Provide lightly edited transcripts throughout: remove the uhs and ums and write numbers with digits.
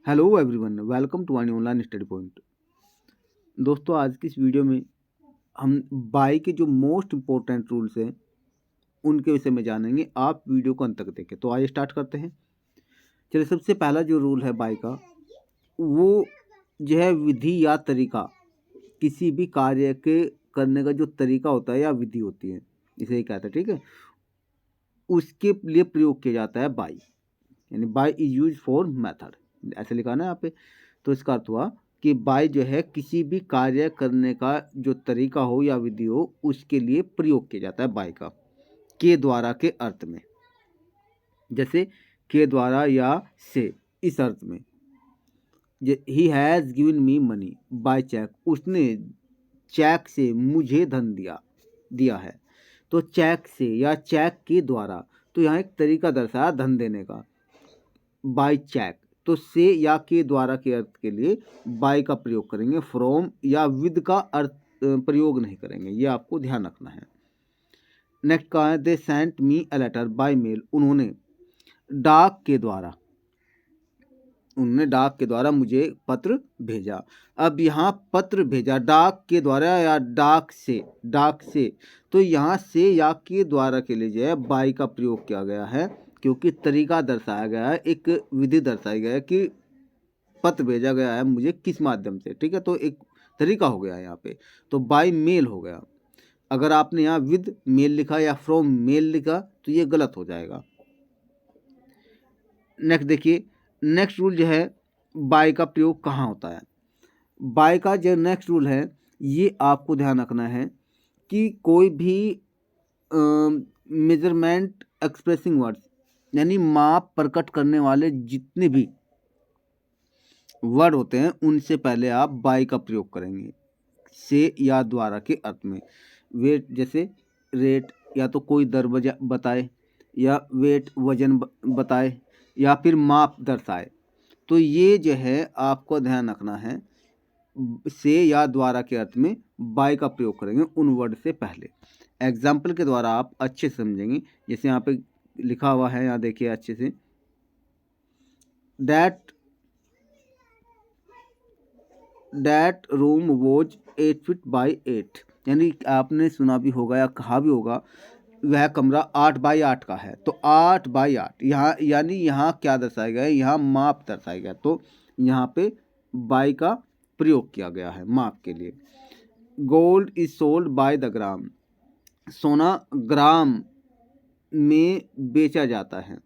Hello everyone, welcome to आनी online study point. दोस्तों, आज की इस वीडियो में हम बाई के जो मोस्ट इम्पोर्टेंट रूल्स हैं उनके विषय में जानेंगे। आप वीडियो को अंत तक देखें। तो आइए स्टार्ट करते हैं। चलिए, सबसे पहला जो रूल है बाई का, वो जो है विधि या तरीका। किसी भी कार्य के करने का जो तरीका होता है या विधि होती है, इसे ही कहते हैं, ठीक है। उसके लिए प्रयोग किया जाता है बाई, यानी by is use for method, ऐसे लिखा ना यहाँ पे। तो इसका अर्थ हुआ कि बाय जो है किसी भी कार्य करने का जो तरीका हो या विधि हो, उसके लिए प्रयोग किया जाता है बाय का, के द्वारा के अर्थ में। जैसे के द्वारा या से, इस अर्थ में। He has given me money by cheque, उसने चेक से मुझे धन दिया है। तो चेक से या चेक के द्वारा, तो यहाँ एक तरीका दर्शाया धन देने का, बाय चेक। तो से या के द्वारा के अर्थ के लिए बाय का प्रयोग करेंगे, फ्रॉम या विद का अर्थ प्रयोग नहीं करेंगे, ये आपको ध्यान रखना है। नेक्स्ट का है they sent me a letter by mail, उन्होंने डाक के द्वारा मुझे पत्र भेजा। अब यहाँ पत्र भेजा डाक के द्वारा या डाक से, तो यहाँ से या के द्वारा के लिए जो है बाय का प्रयोग किया गया है, क्योंकि तरीका दर्शाया गया है, एक विधि दर्शाई गया है कि पत्र भेजा गया है मुझे किस माध्यम से, ठीक है। तो एक तरीका हो गया है यहाँ पे, तो बाय मेल हो गया। अगर आपने यहाँ विद मेल लिखा या फ्रॉम मेल लिखा तो ये गलत हो जाएगा। नेक्स्ट देखिए, नेक्स्ट रूल जो है बाय का प्रयोग कहाँ होता है। बाय का जो नेक्स्ट रूल है, ये आपको ध्यान रखना है कि कोई भी मेजरमेंट एक्सप्रेसिंग वर्ड्स, यानी माप प्रकट करने वाले जितने भी वर्ड होते हैं, उनसे पहले आप बाय का प्रयोग करेंगे, से या द्वारा के अर्थ में। वेट जैसे रेट, या तो कोई दर बताए, या वेट वजन बताए, या फिर माप दर्शाए। तो ये जो है आपको ध्यान रखना है, से या द्वारा के अर्थ में बाय का प्रयोग करेंगे उन वर्ड से पहले। एग्जाम्पल के द्वारा आप अच्छे से समझेंगे। जैसे यहाँ पे लिखा हुआ है, यहाँ देखिए अच्छे से, that room was 8 feet by 8, यानी आपने सुना भी होगा या कहा भी होगा, वह कमरा 8 बाई 8 का है। तो 8 बाई 8 यहाँ, यानी यहाँ क्या दर्शाया गया है, यहाँ माप दर्शाया गया। तो यहाँ पे बाई का प्रयोग किया गया है माप के लिए। Gold is sold by the gram, सोना ग्राम में बेचा जाता है,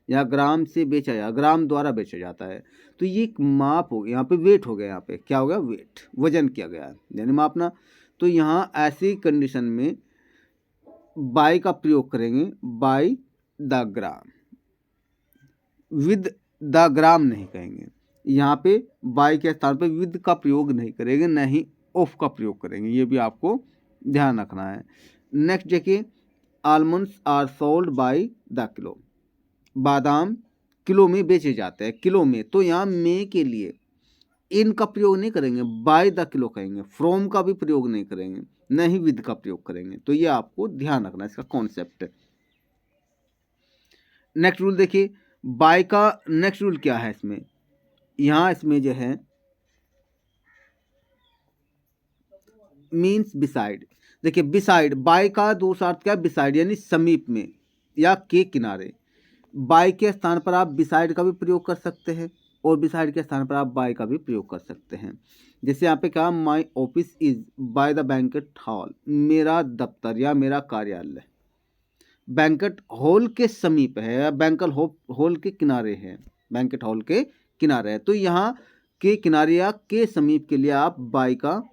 या ग्राम से ग्राम द्वारा बेचा जाता है। तो ये एक माप हो गया, यहाँ पे वेट हो गया, यहाँ पे क्या हो गया, वेट, वजन किया गया है, यानी मापना। तो यहाँ ऐसी कंडीशन में बाय का प्रयोग करेंगे, by the gram, with the gram नहीं कहेंगे। यहाँ पे बाय के स्थान पे विद का प्रयोग नहीं करेंगे, नहीं ऑफ का प्रयोग करेंगे, ये भी आपको ध्यान रखना है। नेक्स्ट देखिए, almonds are sold by the kilo, बादाम किलो में बेचे जाते हैं, किलो में। तो यहाँ में के लिए इन का प्रयोग नहीं करेंगे, बाय द किलो कहेंगे, फ्रॉम का भी प्रयोग नहीं करेंगे, नहीं विद का प्रयोग करेंगे। तो ये आपको ध्यान रखना है, इसका कॉन्सेप्ट। नेक्स्ट रूल देखिए, बाय का नेक्स्ट रूल क्या है इसमें, यहाँ इसमें जो है मीन्स बिसाइड। देखिए बिसाइड, बाय का दूसरा अर्थ क्या है, बिसाइड, यानी समीप में या के किनारे। बाय के स्थान पर आप बिसाइड का भी प्रयोग कर सकते हैं, और बिसाइड के स्थान पर आप बाय का भी प्रयोग कर सकते हैं। जैसे यहाँ पे कहा, my office is by the banquet hall, मेरा दफ्तर या मेरा कार्यालय बैंकेट हॉल के समीप है, या बैंकेट हॉल के किनारे है, बैंकेट हॉल के किनारे है। तो यहाँ के किनारे या के समीप के लिए आप बाय का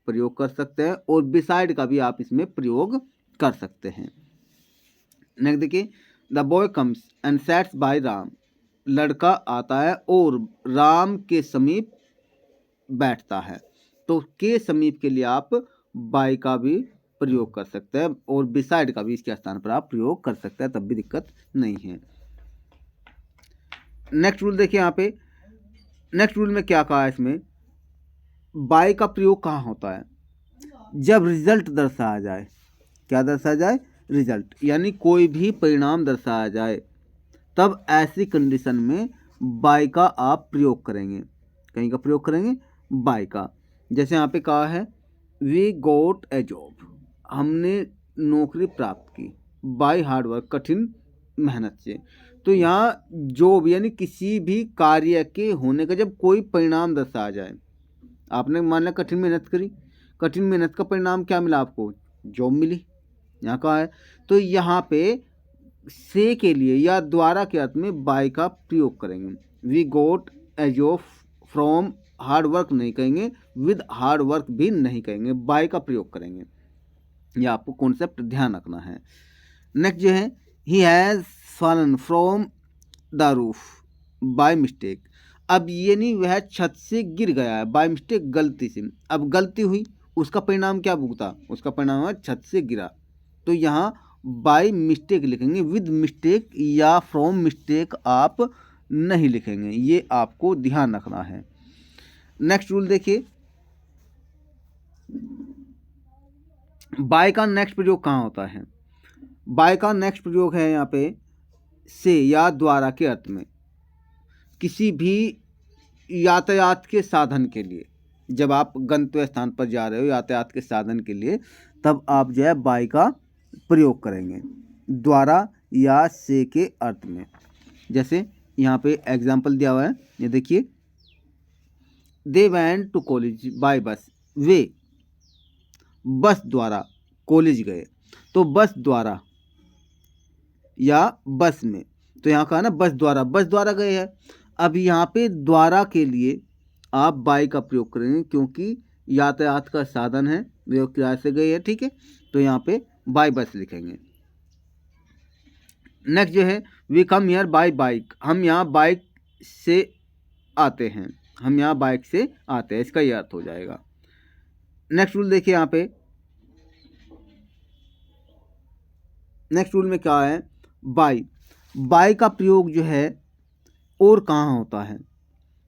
प्रयोग कर सकते हैं, और बिसाइड का भी आप इसमें प्रयोग कर सकते हैं। नेक्स्ट देखिए, the boy comes and sets by Ram, लड़का आता है और राम के समीप बैठता है। तो के समीप के लिए आप बाय का भी प्रयोग कर सकते हैं, और बिसाइड का भी इसके स्थान पर आप प्रयोग कर सकते हैं, तब भी दिक्कत नहीं है। नेक्स्ट रूल देखिए, यहाँ पे नेक्स्ट रूल में क्या कहा है, इसमें बाय का प्रयोग कहाँ होता है, जब रिजल्ट दर्शाया जाए। क्या दर्शाया जाए, रिजल्ट, यानी कोई भी परिणाम दर्शाया जाए, तब ऐसी कंडीशन में बाय का आप प्रयोग करेंगे। कहीं का प्रयोग करेंगे? बाय का। जैसे यहाँ पे कहा है वी गोट ए जॉब, हमने नौकरी प्राप्त की, बाय हार्ड वर्क, कठिन मेहनत से। तो यहाँ जॉब यानी किसी भी कार्य के होने का जब कोई परिणाम दर्शाया जाए, आपने मान लिया कठिन मेहनत करी, कठिन मेहनत का परिणाम क्या मिला आपको? जॉब मिली। यहाँ कहा है तो यहाँ पे से के लिए या द्वारा के अर्थ में बाय का प्रयोग करेंगे। We got a job from hard work नहीं कहेंगे, विद हार्ड वर्क भी नहीं कहेंगे, बाय का प्रयोग करेंगे। यह आपको कॉन्सेप्ट ध्यान रखना है। नेक्स्ट जो है he has fallen from the roof by mistake. अब ये नहीं वह छत से गिर गया है, बाय मिस्टेक गलती से। अब गलती हुई, उसका परिणाम क्या भुगता? उसका परिणाम है छत से गिरा। तो यहाँ बाय मिस्टेक लिखेंगे, विद मिस्टेक या फ्रॉम मिस्टेक आप नहीं लिखेंगे, ये आपको ध्यान रखना है। नेक्स्ट रूल देखिए, बाय का नेक्स्ट प्रयोग कहाँ होता है? बाय का नेक्स्ट प्रयोग है यहाँ पे से या द्वारा के अर्थ में। किसी भी यातायात के साधन के लिए, जब आप गंतव्य स्थान पर जा रहे हो यातायात के साधन के लिए, तब आप जो है बाय का प्रयोग करेंगे द्वारा या से के अर्थ में। जैसे यहाँ पे एग्जाम्पल दिया हुआ है, ये देखिए, they went to college by bus, वे बस द्वारा कॉलेज गए। तो बस द्वारा या बस में, तो यहाँ कहा ना बस द्वारा गए हैं। अब यहाँ पे द्वारा के लिए आप बाय का प्रयोग करेंगे क्योंकि यातायात का साधन है, वे किराए से गए हैं, ठीक है। तो यहाँ पे बाय बस लिखेंगे। नेक्स्ट जो है we come here by bike, हम यहाँ बाइक से आते हैं, हम यहाँ बाइक से आते हैं, इसका ये अर्थ हो जाएगा। नेक्स्ट रूल देखिए, यहाँ पे नेक्स्ट रूल में क्या है? बाय का प्रयोग जो है और कहाँ होता है?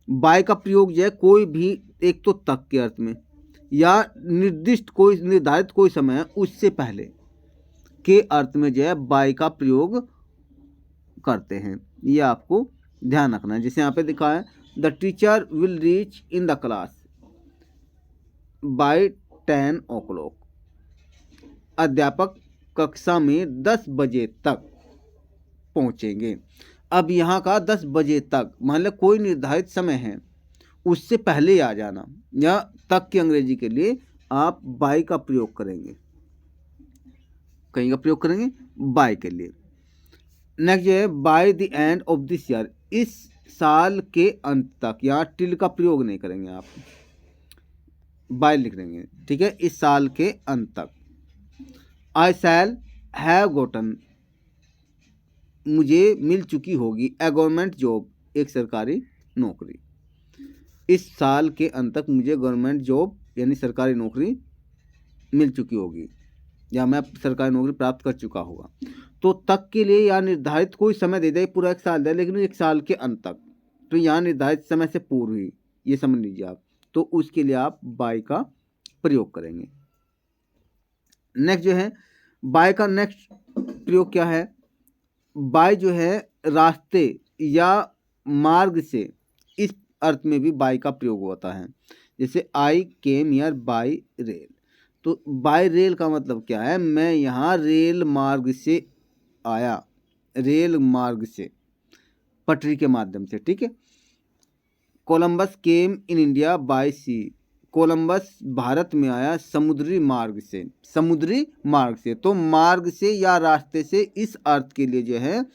बाय का प्रयोग जो है कोई भी एक तो तक के अर्थ में या निर्दिष्ट कोई निर्धारित कोई समय है उससे पहले के अर्थ में जो है बाय का प्रयोग करते हैं, ये आपको ध्यान रखना है। जैसे यहाँ पे लिखा है the teacher will reach in the class by 10 o'clock, अध्यापक कक्षा में 10 बजे तक पहुंचेंगे। अब यहाँ का 10 बजे तक मान लो कोई निर्धारित समय है, उससे पहले आ जाना, या तक की अंग्रेजी के लिए आप बाय का प्रयोग करेंगे, कहीं का प्रयोग करेंगे बाय के लिए। नेक्स्ट जो है by the end of this year, इस साल के अंत तक, यहाँ टिल का प्रयोग नहीं करेंगे, आप बाय लिख देंगे, ठीक है, इस साल के अंत तक। आई शैल हैव गोटन, मुझे मिल चुकी होगी, ए गवर्नमेंट जॉब, एक सरकारी नौकरी, इस साल के अंत तक मुझे गवर्नमेंट जॉब यानी सरकारी नौकरी मिल चुकी होगी, या मैं सरकारी नौकरी प्राप्त कर चुका होगा। तो तक के लिए या निर्धारित कोई समय दे दे, पूरा एक साल दे, लेकिन एक साल के अंत तक, तो यहाँ निर्धारित समय से पूर्व ही, ये समझ लीजिए आप, तो उसके लिए आप बाय का प्रयोग करेंगे। नेक्स्ट जो है बाय का नेक्स्ट प्रयोग क्या है? बाय जो है रास्ते या मार्ग से, इस अर्थ में भी बाय का प्रयोग होता है। जैसे आई केम हियर बाय रेल, तो बाय रेल का मतलब क्या है? मैं यहाँ रेल मार्ग से आया, रेल मार्ग से, पटरी के माध्यम से, ठीक है। Columbus came in India by sea, Columbus भारत में आया समुद्री मार्ग से, समुद्री मार्ग से। तो मार्ग से या रास्ते से, इस अर्थ के लिए जो है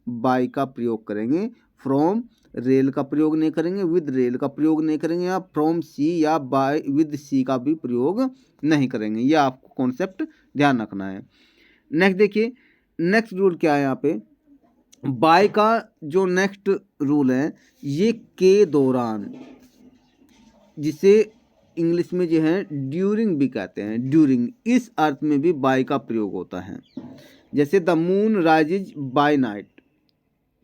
बाय का प्रयोग करेंगे। फ्रॉम रेल का प्रयोग नहीं करेंगे, विद रेल का प्रयोग नहीं करेंगे, या फ्रॉम सी या बाय विद सी का भी प्रयोग नहीं करेंगे, ये आपको कॉन्सेप्ट ध्यान रखना है। नेक्स्ट देखिए, नेक्स्ट रूल क्या है यहाँ पे? बाय का जो नेक्स्ट रूल है, ये के दौरान, जिसे इंग्लिश में जो है ड्यूरिंग भी कहते हैं, ड्यूरिंग, इस अर्थ में भी बाय का प्रयोग होता है। जैसे the moon rises by night,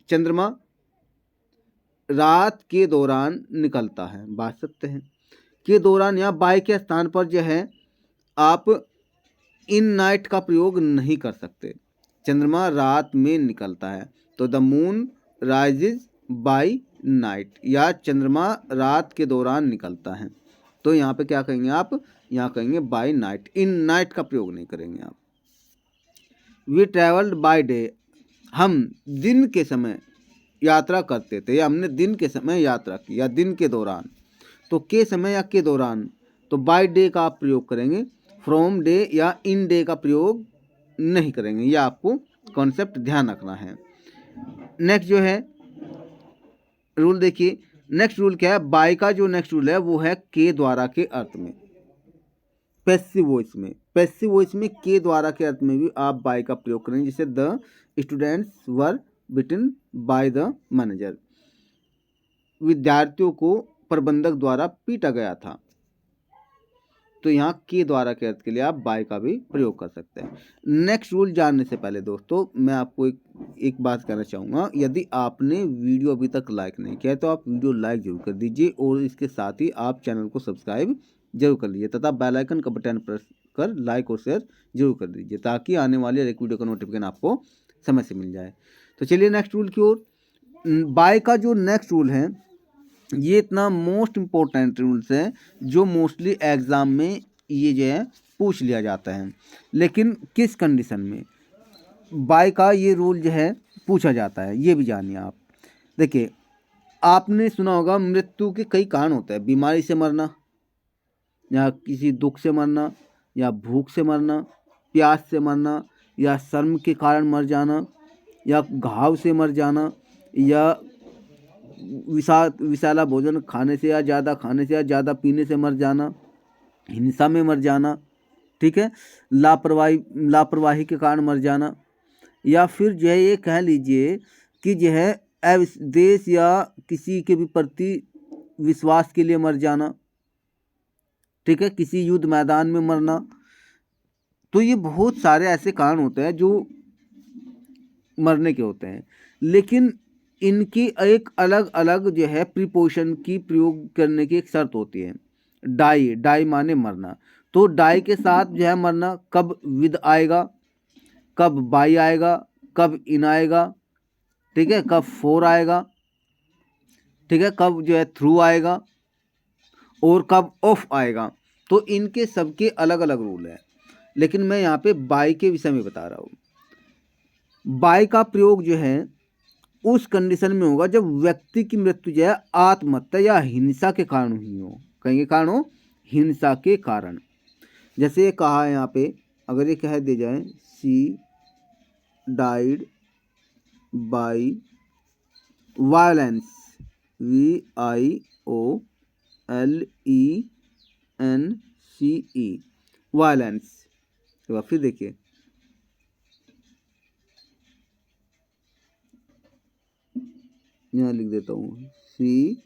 चंद्रमा रात के दौरान निकलता है, बात सकते हैं के दौरान, या बाय के स्थान पर जो है आप इन नाइट का प्रयोग नहीं कर सकते, चंद्रमा रात में निकलता है, तो the moon rises by night, या चंद्रमा रात के दौरान निकलता है। तो यहाँ पे क्या कहेंगे आप, यहाँ कहेंगे बाय नाइट, इन नाइट का प्रयोग नहीं करेंगे आप। वी ट्रेवल्ड बाय डे, हम दिन के समय यात्रा करते थे, या हमने दिन के समय यात्रा की, या दिन के दौरान। तो के समय या के दौरान, तो बाय डे का आप प्रयोग करेंगे, फ्रॉम डे या इन डे का प्रयोग नहीं करेंगे। ये आपको कॉन्सेप्ट ध्यान रखना है। नेक्स्ट जो है रूल देखिए, नेक्स्ट रूल क्या है, बाय का जो नेक्स्ट रूल है वो है के द्वारा के अर्थ में, पैसिव वॉइस में। पैसिव वॉइस में के द्वारा के अर्थ में भी आप बाय का प्रयोग करेंगे, जैसे the students were beaten by the manager, विद्यार्थियों को प्रबंधक द्वारा पीटा गया था। तो यहाँ के द्वारा के अर्थ के लिए आप बाय का भी प्रयोग कर सकते हैं। नेक्स्ट रूल जानने से पहले दोस्तों मैं आपको एक बात कहना चाहूँगा, यदि आपने वीडियो अभी तक लाइक नहीं किया है तो आप वीडियो लाइक जरूर कर दीजिए, और इसके साथ ही आप चैनल को सब्सक्राइब जरूर कर लीजिए, तथा बेल आइकन का बटन प्रेस कर लाइक और शेयर जरूर कर दीजिए, ताकि आने वाली हर एक वीडियो का नोटिफिकेशन आपको समय से मिल जाए। तो चलिए नेक्स्ट रूल की ओर। बाय का जो नेक्स्ट रूल है ये इतना मोस्ट इम्पोर्टेंट रूल्स है जो मोस्टली एग्ज़ाम में ये जो है पूछ लिया जाता है, लेकिन किस कंडीशन में बाय का ये रूल जो है पूछा जाता है ये भी जानिए आप। देखिए, आपने सुना होगा मृत्यु के कई कारण होते हैं, बीमारी से मरना, या किसी दुख से मरना, या भूख से मरना, प्यास से मरना, या शर्म के कारण मर जाना, या घाव से मर जाना, या विषाला भोजन खाने से या ज़्यादा पीने से मर जाना, हिंसा में मर जाना, ठीक है, लापरवाही के कारण मर जाना, या फिर जो है ये कह लीजिए कि जो है देश या किसी के भी प्रति विश्वास के लिए मर जाना, ठीक है, किसी युद्ध मैदान में मरना। तो ये बहुत सारे ऐसे कारण होते हैं जो मरने के होते हैं, लेकिन इनकी एक अलग अलग जो है प्रीपोजिशन की प्रयोग करने की एक शर्त होती है। डाई माने मरना, तो डाई के साथ जो है मरना, कब विद आएगा, कब बाई आएगा, कब इन आएगा, ठीक है, कब फोर आएगा, ठीक है, कब जो है थ्रू आएगा, और कब ऑफ आएगा। तो इनके सबके अलग अलग रूल है, लेकिन मैं यहाँ पे बाई के विषय में बता रहा हूँ। बाई का प्रयोग जो है उस कंडीशन में होगा जब व्यक्ति की मृत्यु जो है आत्महत्या या हिंसा के कारण हुई हो। कहेंगे कारण हो हिंसा के कारण, जैसे ये कहा है यहाँ पे, अगर ये कह दिया जाए she died by violence, VIOLENCE, violence. तो फिर देखिए, यहाँ लिख देता हूँ, she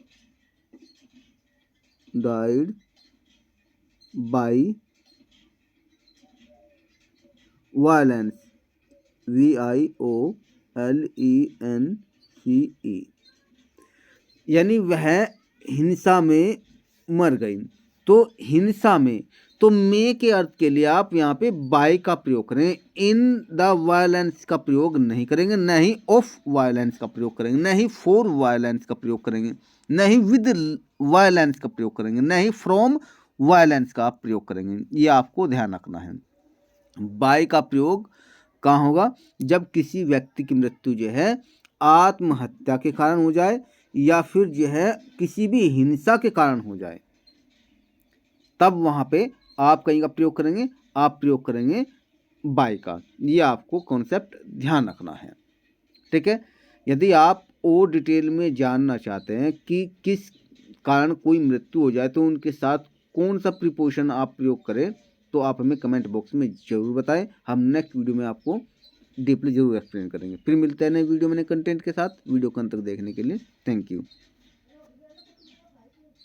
died by violence, VIOLENCE, यानी वह हिंसा में मर गई। तो हिंसा में, तो मे के अर्थ के लिए आप यहाँ पे बाय का प्रयोग करें, इन द वायलेंस का प्रयोग नहीं करेंगे, न ही ऑफ वायलेंस का प्रयोग करेंगे, न ही फॉर वायलेंस का प्रयोग करेंगे, न ही विद वायलेंस का प्रयोग करेंगे, न ही फ्रॉम वायलेंस का आप प्रयोग करेंगे। ये आपको ध्यान रखना है। बाय का प्रयोग कहाँ होगा, जब किसी व्यक्ति की मृत्यु जो है आत्महत्या के कारण हो जाए, या फिर जो है किसी भी हिंसा के कारण हो जाए, तब वहाँ पे आप कहीं का प्रयोग करेंगे, आप प्रयोग करेंगे बाय का। ये आपको कॉन्सेप्ट ध्यान रखना है, ठीक है। यदि आप और डिटेल में जानना चाहते हैं कि किस कारण कोई मृत्यु हो जाए तो उनके साथ कौन सा प्रीपोजिशन आप प्रयोग करें, तो आप हमें कमेंट बॉक्स में ज़रूर बताएं। हम नेक्स्ट वीडियो में आपको डीपली जरूर एक्सप्लेन करेंगे। फिर मिलते हैं नए वीडियो में नए कंटेंट के साथ। वीडियो को अंत तक देखने के लिए थैंक यू।